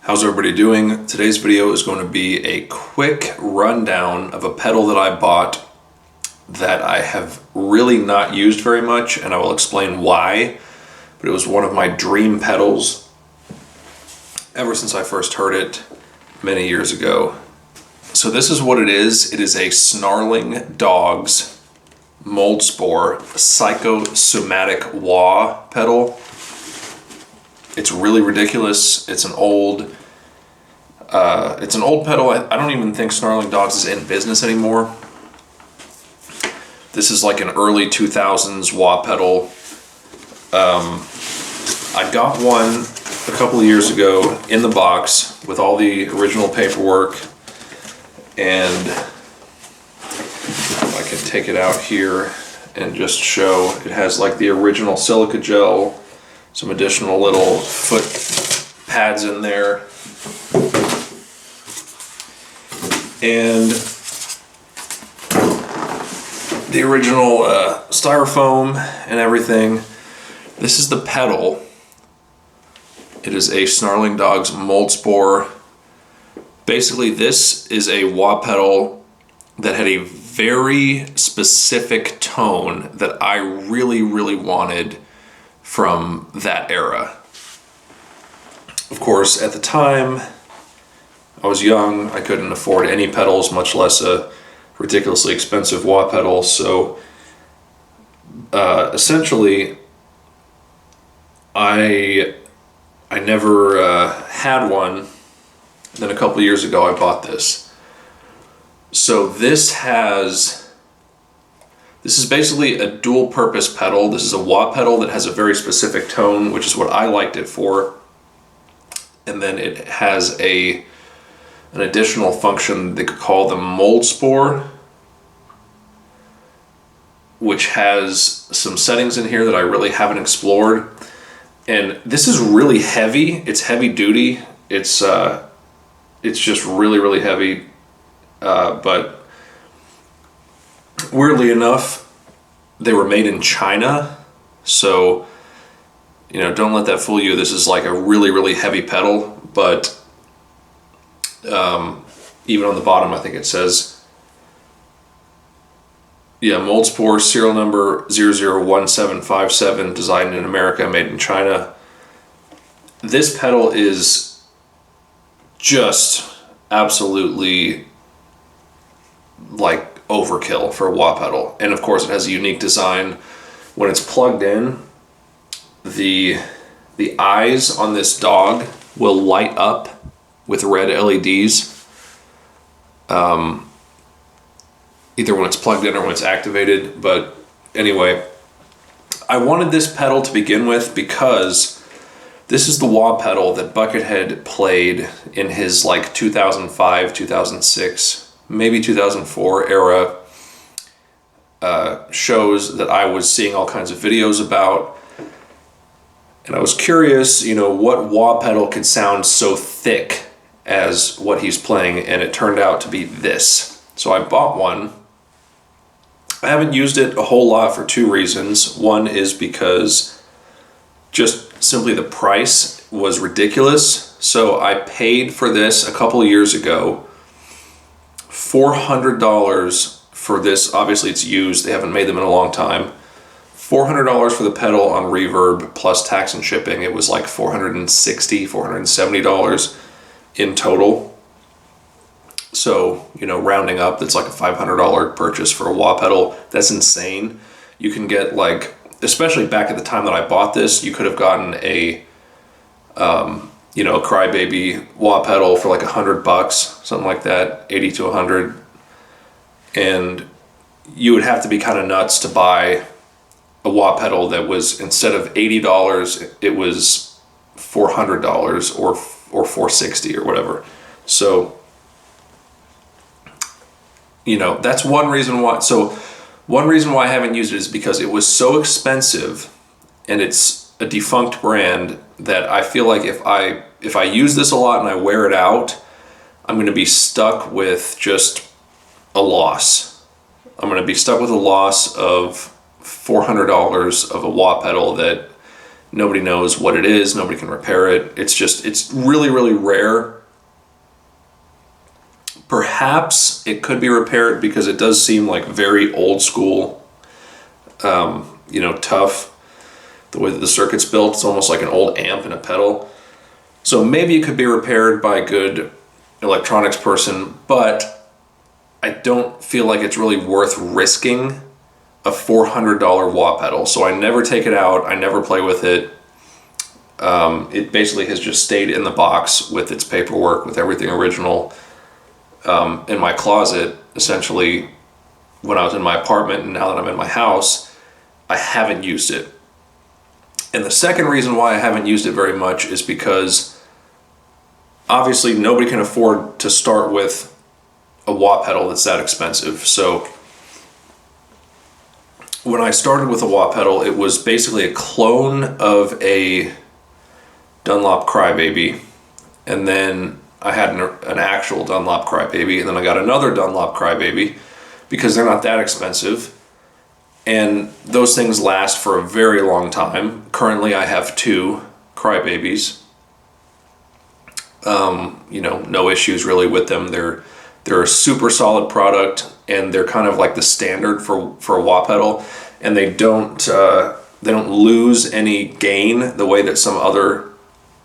How's everybody doing? Today's video is going to be a quick rundown of a pedal that I bought that I have really not used very much, and I will explain why. But it was one of my dream pedals ever since I first heard it many years ago. So this is what it is. It is a Snarling Dogs Moldspor Psychosomatic Wah pedal. It's really ridiculous. It's an old pedal. I don't even think Snarling Dogs is in business anymore. This is like an early 2000s wah pedal. I got one a couple of years ago in the box with all the original paperwork, and if I can take it out here and just show, it has like the original silica gel, some additional little foot pads in there, and the original styrofoam and everything. This is the pedal. It is a Snarling Dogs Moldspor. Basically, this is a wah pedal that had a very specific tone that I really, really wanted from that era. Of course, at the time, I was young. I couldn't afford any pedals, much less a ridiculously expensive wah pedal. So essentially, I never had one. Then a couple years ago, I bought this. So this is basically a dual purpose pedal. This is a wah pedal that has a very specific tone, which is what I liked it for. And then it has an additional function they could call the Moldspor, which has some settings in here that I really haven't explored. And this is really heavy. It's heavy duty. It's just really, really heavy. But weirdly enough, they were made in China. So, don't let that fool you. This is like a really, really heavy pedal. But even on the bottom, I think it says, Moldspor, serial number 001757, designed in America, made in China. This pedal is just absolutely like overkill for a wah pedal. And of course it has a unique design. When it's plugged in, the eyes on this dog will light up with red LEDs. Either when it's plugged in or when it's activated. But anyway, I wanted this pedal to begin with because this is the wah pedal that Buckethead played in his like 2005, 2006, maybe 2004 era shows that I was seeing all kinds of videos about. And I was curious, what wah pedal could sound so thick as what he's playing, and it turned out to be this. So I bought one. I haven't used it a whole lot for two reasons. One is because just simply the price was ridiculous. So I paid for this a couple of years ago, $400 for this. Obviously it's used. They haven't made them in a long time. $400 for the pedal on Reverb plus tax and shipping. It was like $460, $470 in total. So, rounding up, that's like a $500 purchase for a wah pedal. That's insane. You can get like, especially back at the time that I bought this, you could have gotten a Crybaby wah pedal for like $100, something like that, 80 to 100. And you would have to be kind of nuts to buy a wah pedal that was, instead of $80, it was $400 or $460 or whatever. So, that's one reason why. So one reason why I haven't used it is because it was so expensive, and it's a defunct brand, that I feel like if I use this a lot and I wear it out, I'm going to be stuck with just a loss. I'm going to be stuck with a loss of $400 of a wah pedal that Nobody knows what it is. Nobody can repair it. It's really, really rare. Perhaps it could be repaired because it does seem like very old school, tough. The way that the circuit's built, it's almost like an old amp and a pedal. So maybe it could be repaired by a good electronics person, but I don't feel like it's really worth risking a $400 wah pedal. So I never take it out. I never play with it. It basically has just stayed in the box with its paperwork, with everything original, in my closet, essentially, when I was in my apartment, and now that I'm in my house, I haven't used it. And the second reason why I haven't used it very much is because obviously nobody can afford to start with a wah pedal that's that expensive. So when I started with a wah pedal, it was basically a clone of a Dunlop Crybaby, and then I had an actual Dunlop Crybaby, and then I got another Dunlop Crybaby because they're not that expensive. And those things last for a very long time. Currently, I have 2 Crybabies. No issues really with them. They're a super solid product, and they're kind of like the standard for a wah pedal. And they don't lose any gain the way that some other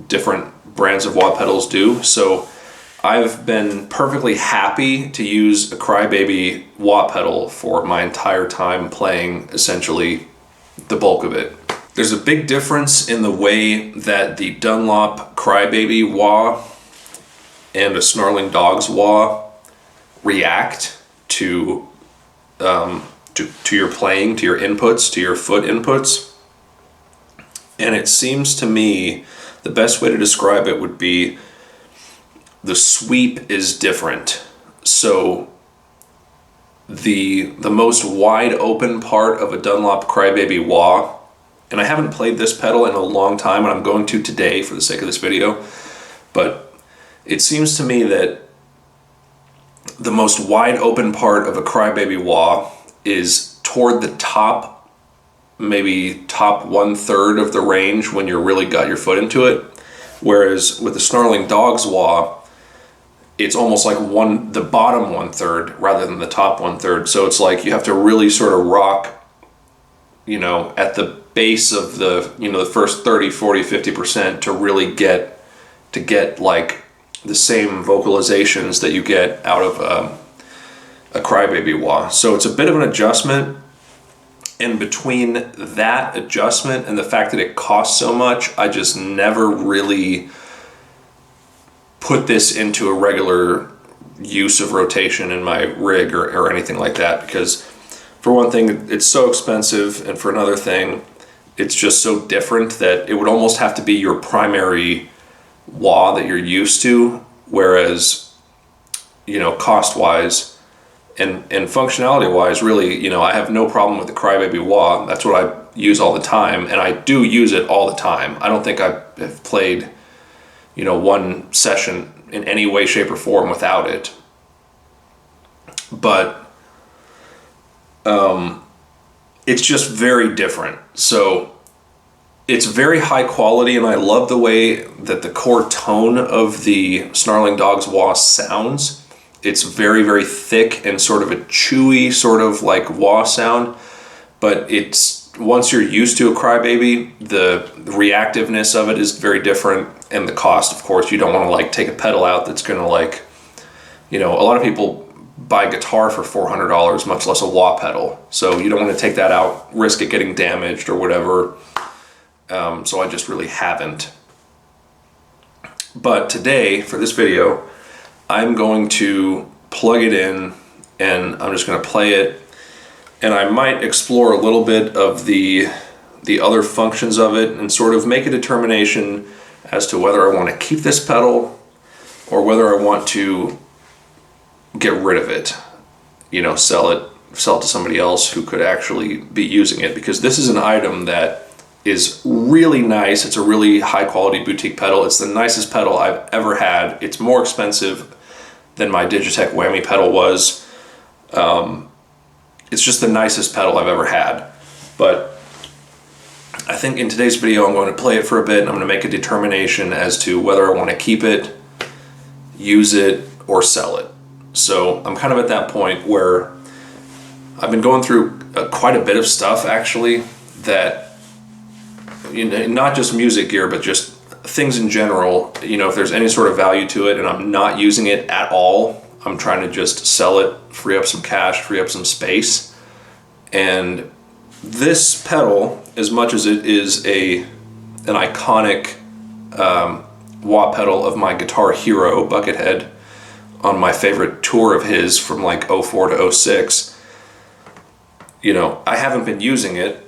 different brands of wah pedals do. So I've been perfectly happy to use a Crybaby wah pedal for my entire time playing essentially the bulk of it. There's a big difference in the way that the Dunlop Crybaby wah and a Snarling Dogs wah react to your playing, to your inputs, to your foot inputs. And it seems to me the best way to describe it would be the sweep is different. So the most wide open part of a Dunlop Crybaby wah, and I haven't played this pedal in a long time, and I'm going to today for the sake of this video, but it seems to me that the most wide open part of a Crybaby wah is toward the top, maybe top 1/3 of the range when you're really got your foot into it. Whereas with the Snarling Dogs wah, it's almost like the bottom 1/3 rather than the top 1/3. So it's like you have to really sort of rock, at the base of the first 30, 40, 50% to really get like the same vocalizations that you get out of a Crybaby wah. So it's a bit of an adjustment. And between that adjustment and the fact that it costs so much, I just never really put this into a regular use of rotation in my rig or anything like that, because for one thing, it's so expensive, and for another thing, it's just so different that it would almost have to be your primary wah that you're used to, whereas, cost-wise and functionality-wise, really, I have no problem with the Crybaby wah. That's what I use all the time, and I do use it all the time. I don't think I have played one session in any way, shape, or form without it. But it's just very different. So it's very high quality, and I love the way that the core tone of the Snarling Dogs wah sounds. It's very, very thick and sort of a chewy sort of like wah sound. But once you're used to a Crybaby, the reactiveness of it is very different, and the cost, of course, you don't want to like take a pedal out that's going to like, a lot of people buy a guitar for $400, much less a wah pedal. So you don't want to take that out, risk it getting damaged or whatever. So I just really haven't. But today, for this video, I'm going to plug it in, and I'm just going to play it. And I might explore a little bit of the other functions of it and sort of make a determination as to whether I want to keep this pedal or whether I want to get rid of it, sell it to somebody else who could actually be using it, because this is an item that is really nice. It's a really high quality boutique pedal. It's the nicest pedal I've ever had. It's more expensive than my Digitech Whammy pedal was. It's just the nicest pedal I've ever had. But I think in today's video I'm going to play it for a bit and I'm going to make a determination as to whether I want to keep it, use it, or sell it. So I'm kind of at that point where I've been going through quite a bit of stuff actually, that, you know, not just music gear, but just things in general. You know, if there's any sort of value to it and I'm not using it at all, I'm trying to just sell it, free up some cash, free up some space. And this pedal, as much as it is an iconic wah pedal of my Guitar Hero Buckethead on my favorite tour of his from like 04 to 06, you know, I haven't been using it.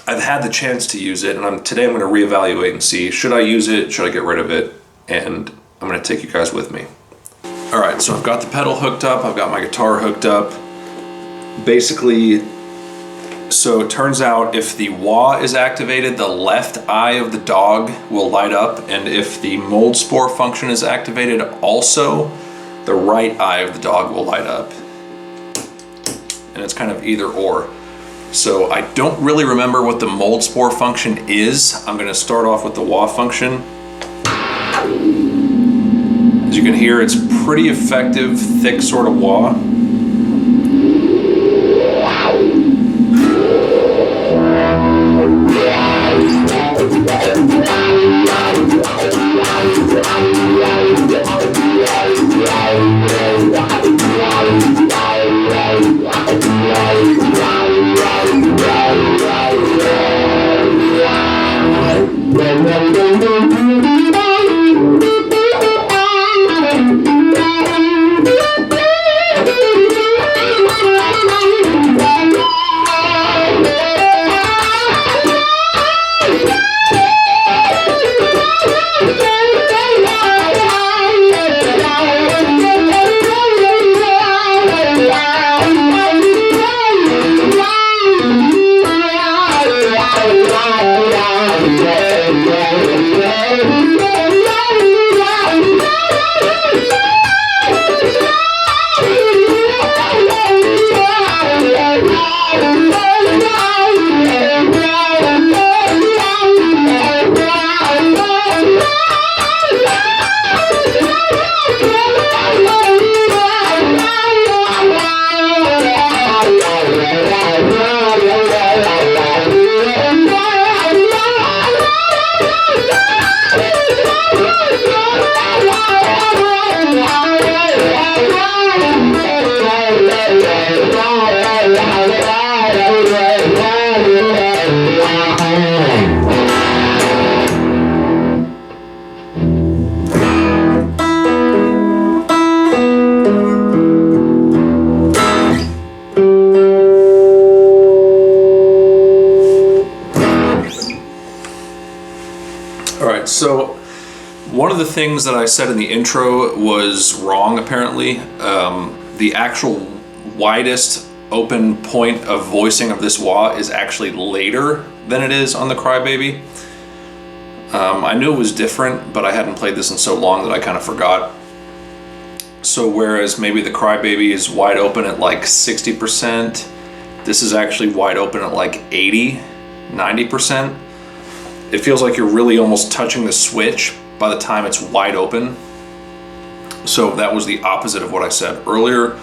I've had the chance to use it, and today I'm going to reevaluate and see, should I use it, should I get rid of it, and I'm going to take you guys with me. All right, so I've got the pedal hooked up, I've got my guitar hooked up. Basically, so it turns out if the wah is activated, the left eye of the dog will light up, and if the mold spore function is activated also, the right eye of the dog will light up. And it's kind of either or. So I don't really remember what the mold spore function is. I'm gonna start off with the wah function. As you can hear, it's pretty effective, thick sort of wah. So one of the things that I said in the intro was wrong, apparently. The actual widest open point of voicing of this wah is actually later than it is on the Crybaby. I knew it was different, but I hadn't played this in so long that I kind of forgot. So whereas maybe the Crybaby is wide open at like 60%, this is actually wide open at like 80, 90%. It feels like you're really almost touching the switch by the time it's wide open. So that was the opposite of what I said earlier.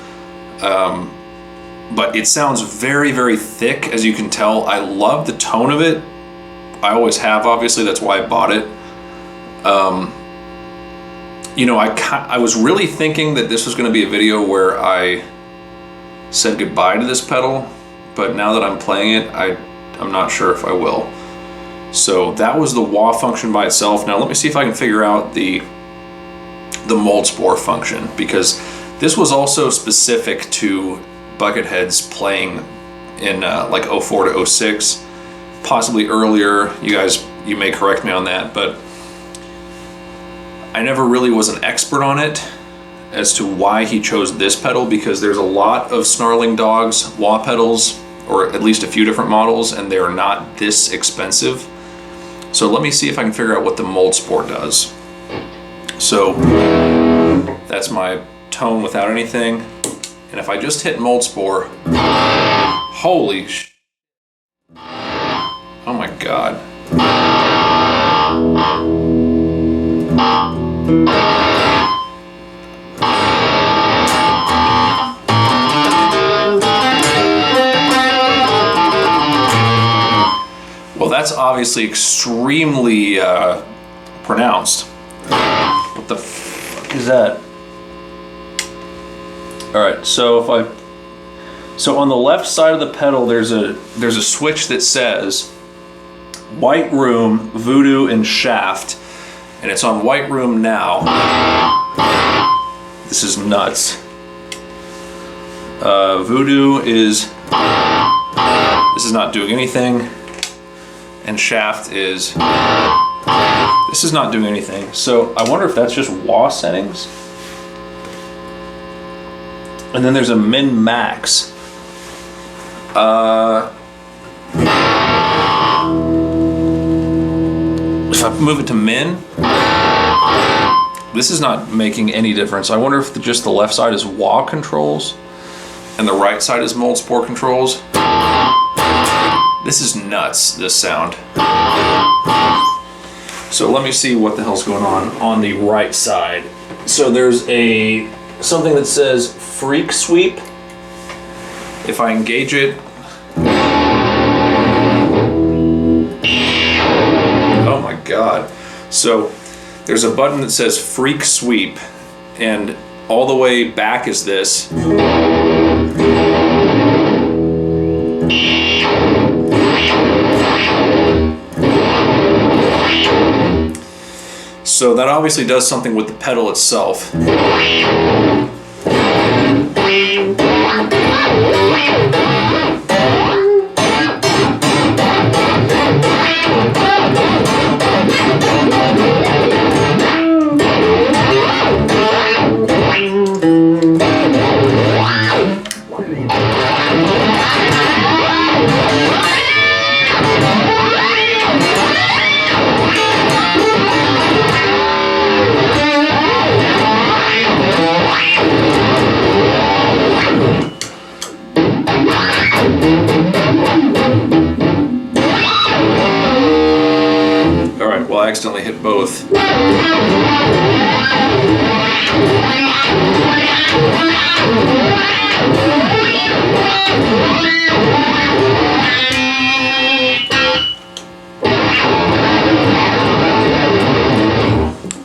But it sounds very, very thick, as you can tell. I love the tone of it. I always have, obviously, that's why I bought it. You know, I was really thinking that this was going to be a video where I said goodbye to this pedal, but now that I'm playing it, I'm not sure if I will. So that was the wah function by itself. Now let me see if I can figure out the mold spore function, because this was also specific to Bucketheads playing in like 04 to 06, possibly earlier. You may correct me on that, but I never really was an expert on it as to why he chose this pedal, because there's a lot of Snarling Dogs wah pedals, or at least a few different models, and they are not this expensive. So let me see if I can figure out what the mold spore does. So that's my tone without anything. And if I just hit mold spore, holy sh! Oh my God. Well, that's obviously extremely pronounced. What the fuck is that? All right, so on the left side of the pedal, there's a switch that says White Room, Voodoo, and Shaft, and it's on White Room now. This is nuts. Voodoo is, this is not doing anything, and Shaft is, this is not doing anything. So I wonder if that's just wah settings. And then there's a min max. If I move it to min, this is not making any difference. I wonder if just the left side is wah controls and the right side is Moldspur controls. This is nuts, this sound. So let me see what the hell's going on the right side. So there's something that says Freak Sweep. If I engage it, oh my God. So there's a button that says Freak Sweep, and all the way back is this. So that obviously does something with the pedal itself. I accidentally hit both.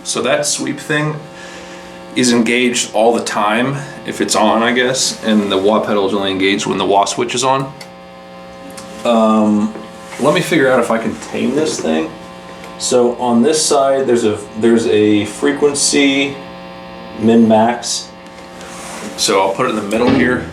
So that sweep thing is engaged all the time if it's on, I guess, and the wah pedal is only engaged when the wah switch is on. Let me figure out if I can tame this thing. So on this side, there's a frequency min max. So I'll put it in the middle here.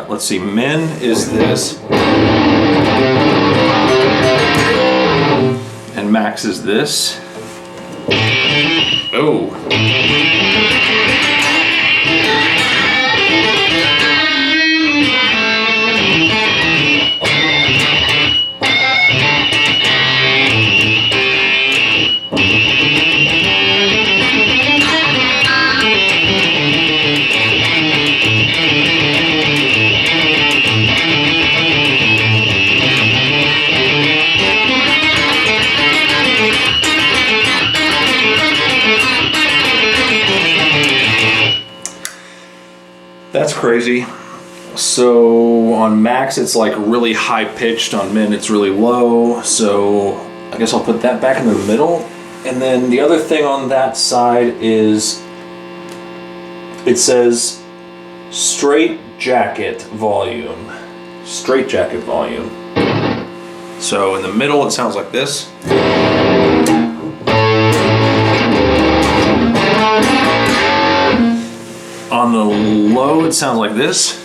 Let's see, min is this, and max is this. Oh. That's crazy. So on max it's like really high pitched, on min it's really low, so I guess I'll put that back in the middle. And then the other thing on that side is it says straight jacket volume. Straight jacket volume. So in the middle it sounds like this. On the low, it sounds like this.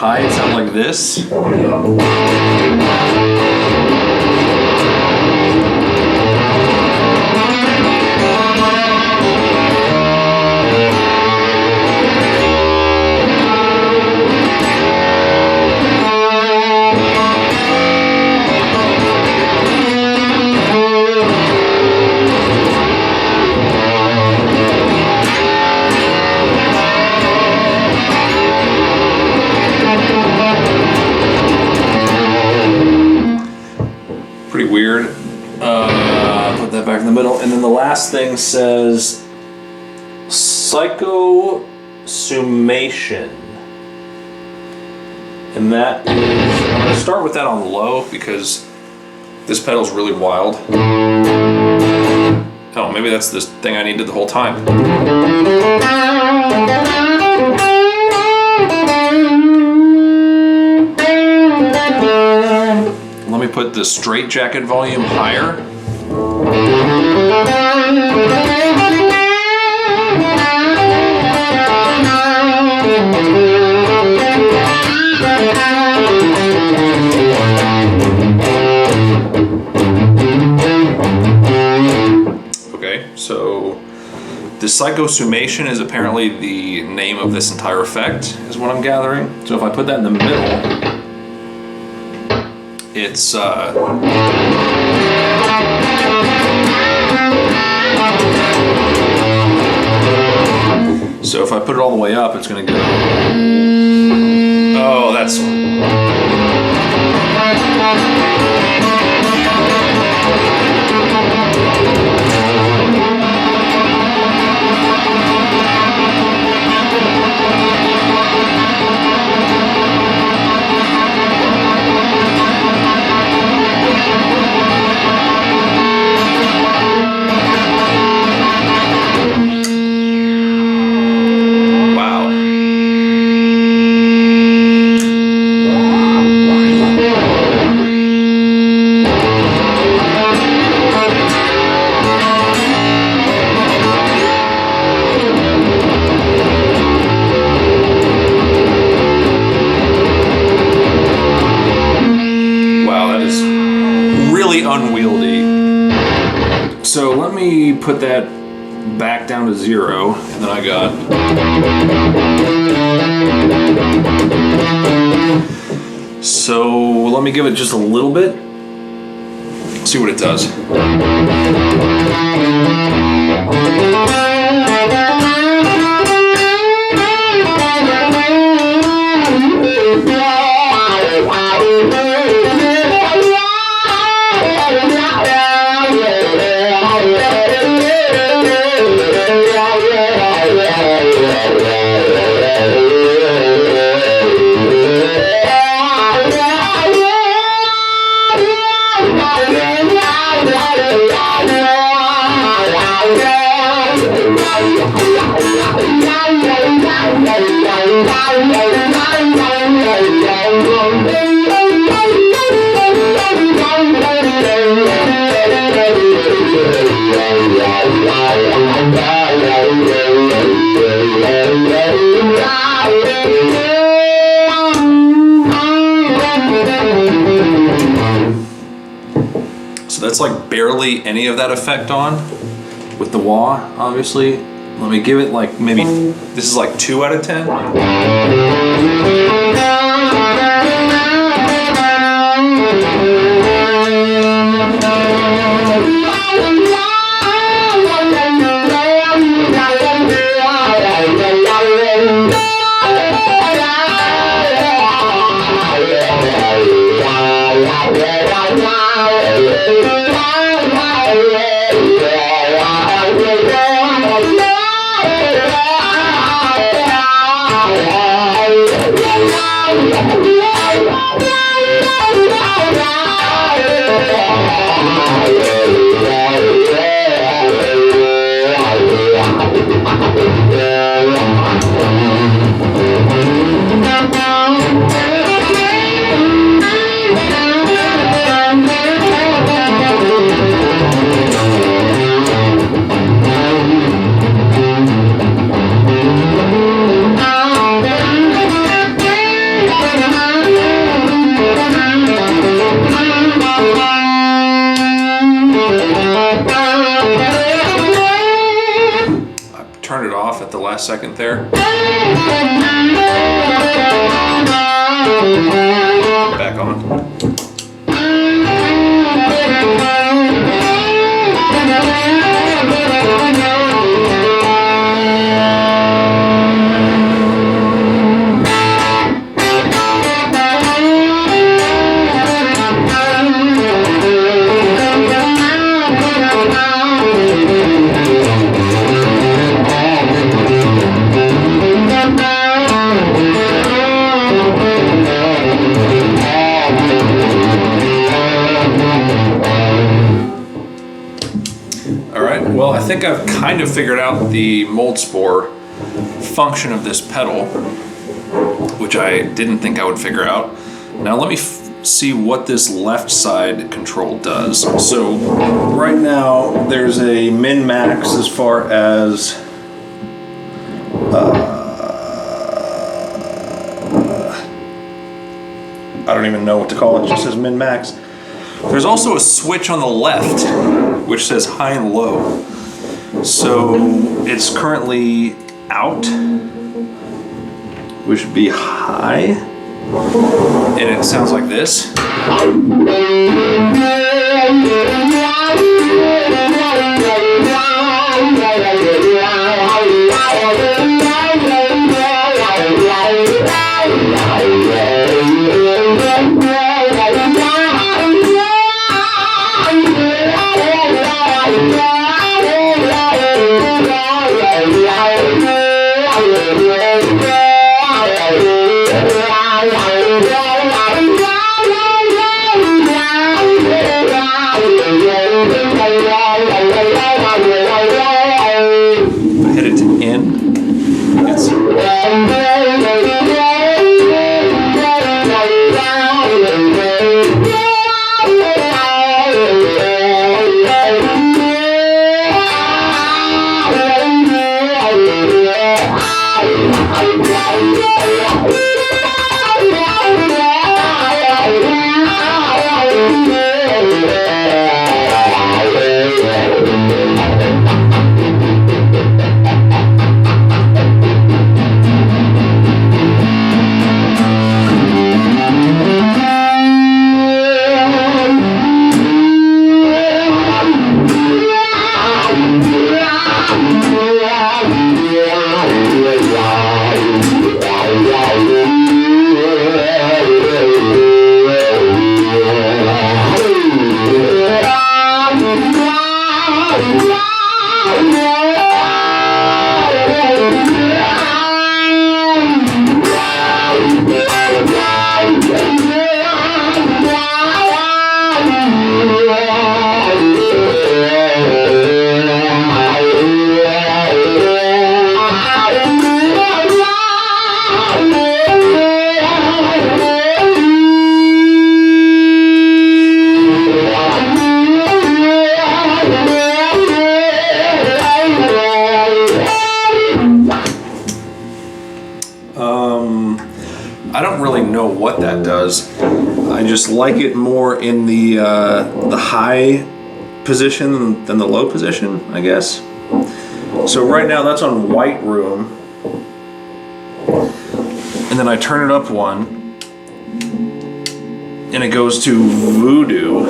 high, it sounds like this. Pretty weird. Put that back in the middle. And then the last thing says psychosummation. And that is, I'm going to start with that on low because this pedal's really wild. Oh, maybe that's this thing I needed the whole time. Let me put the straight jacket volume higher. Okay, so the psychosummation is apparently the name of this entire effect, is what I'm gathering. So if I put that in the middle, it's so if I put it all the way up, it's gonna go. Oh, that's. Unwieldy. So let me put that back down to 0, and then I got so let me give it just a little bit, see what it does. So that's like barely any of that effect on with the wah, obviously. Let me give it like maybe, this is like 2 out of 10. last second there. Back on. Well, I think I've kind of figured out the mold spore function of this pedal, which I didn't think I would figure out. Now let me see what this left side control does. So right now there's a min-max as far as I don't even know what to call it, it just says min-max. There's also a switch on the left which says high and low. So it's currently out, which would be high, and it sounds like this. Hit it to in. It's I don't really know what that does. I just like it more in the high position than the low position, I guess. So right now that's on white room, and then I turn it up one, and it goes to voodoo.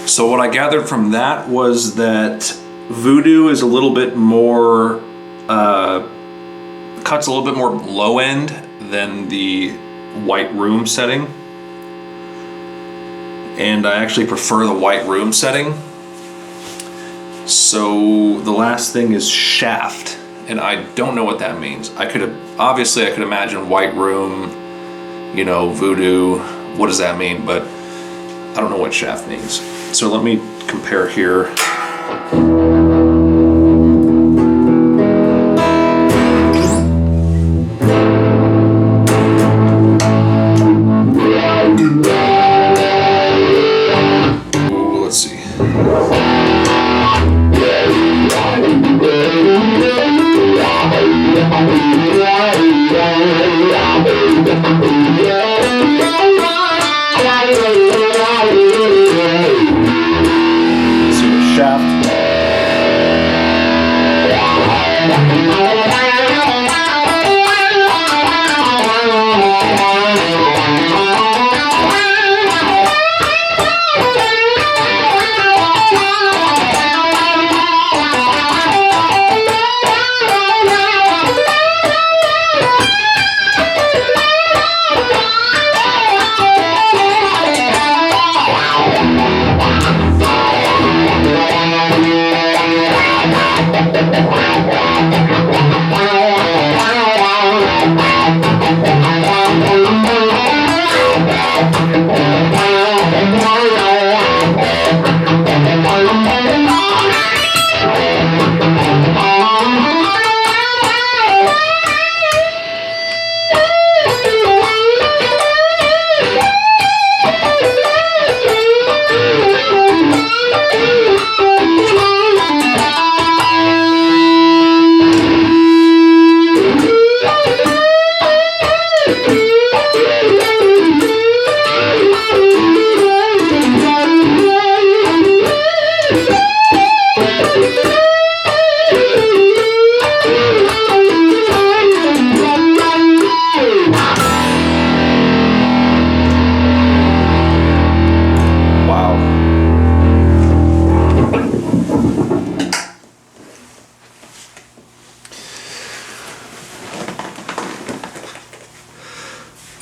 So what I gathered from that was that Voodoo is a little bit more, cuts a little bit more low end than the White Room setting. And I actually prefer the White Room setting. So the last thing is Shaft, and I don't know what that means. I could imagine White Room, you know, Voodoo, what does that mean? But I don't know what Shaft means. So let me compare here. Ooh, let's see. Shaft.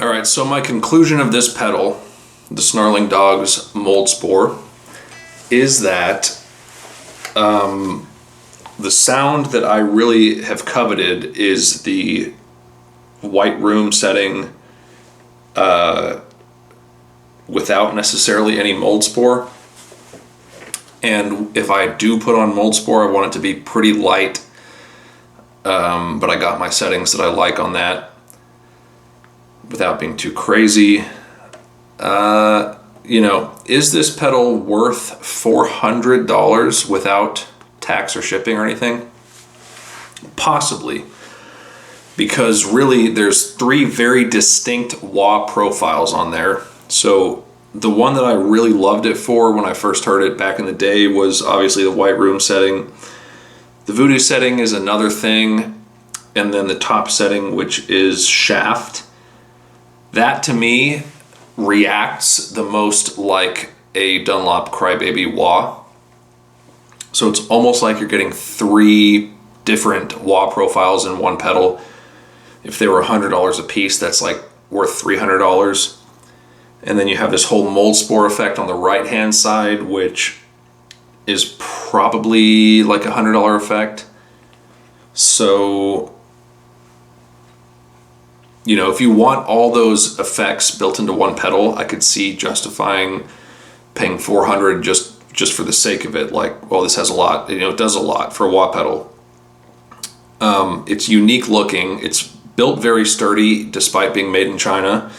Alright, so my conclusion of this pedal, the Snarling Dogs Mold Spore, is that the sound that I really have coveted is the White Room setting without necessarily any Mold Spore. And if I do put on Mold Spore, I want it to be pretty light, but I got my settings that I like on that without being too crazy. You know, is this pedal worth $400 without tax or shipping or anything? Possibly, because really there's three very distinct wah profiles on there. So the one that I really loved it for when I first heard it back in the day was obviously the White Room setting. The Voodoo setting is another thing, and then the top setting, which is Shaft. That to me reacts the most like a Dunlop Crybaby wah. So it's almost like you're getting 3 different wah profiles in one pedal. If they were $100 a piece, that's like worth $300. And then you have this whole mold spore effect on the right hand side, which is probably like $100 effect. So, you know, if you want all those effects built into one pedal, I could see justifying paying $400 just for the sake of it. Like, well, this has a lot, you know, it does a lot for a wah pedal. It's unique looking. It's built very sturdy despite being made in China.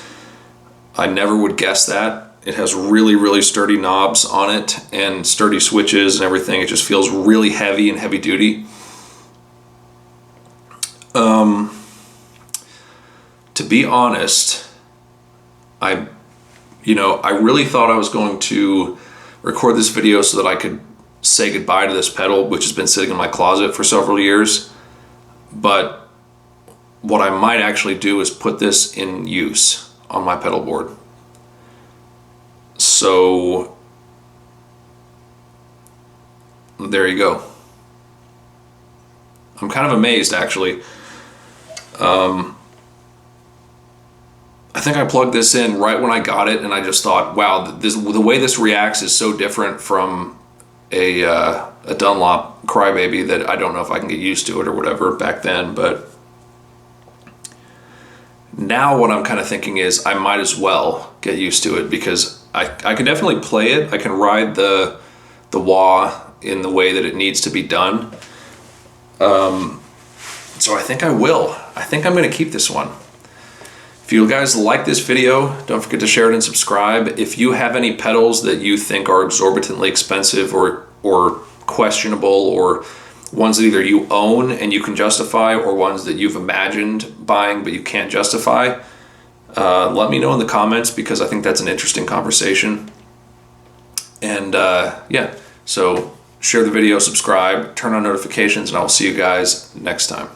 I never would guess that. It has really, really sturdy knobs on it and sturdy switches and everything. It just feels really heavy and heavy duty. To be honest, I really thought I was going to record this video so that I could say goodbye to this pedal, which has been sitting in my closet for several years. But what I might actually do is put this in use on my pedal board. So there you go. I'm kind of amazed, actually. I think I plugged this in right when I got it, and I just thought, wow, the way this reacts is so different from a Dunlop Crybaby that I don't know if I can get used to it or whatever back then. But now what I'm kind of thinking is I might as well get used to it, because I can definitely play it. I can ride the wah in the way that it needs to be done. So I think I will. I think I'm going to keep this one. If you guys like this video, don't forget to share it and subscribe. If you have any pedals that you think are exorbitantly expensive or questionable, or ones that either you own and you can justify, or ones that you've imagined buying but you can't justify, let me know in the comments, because I think that's an interesting conversation. And yeah, so share the video, subscribe, turn on notifications, and I will see you guys next time.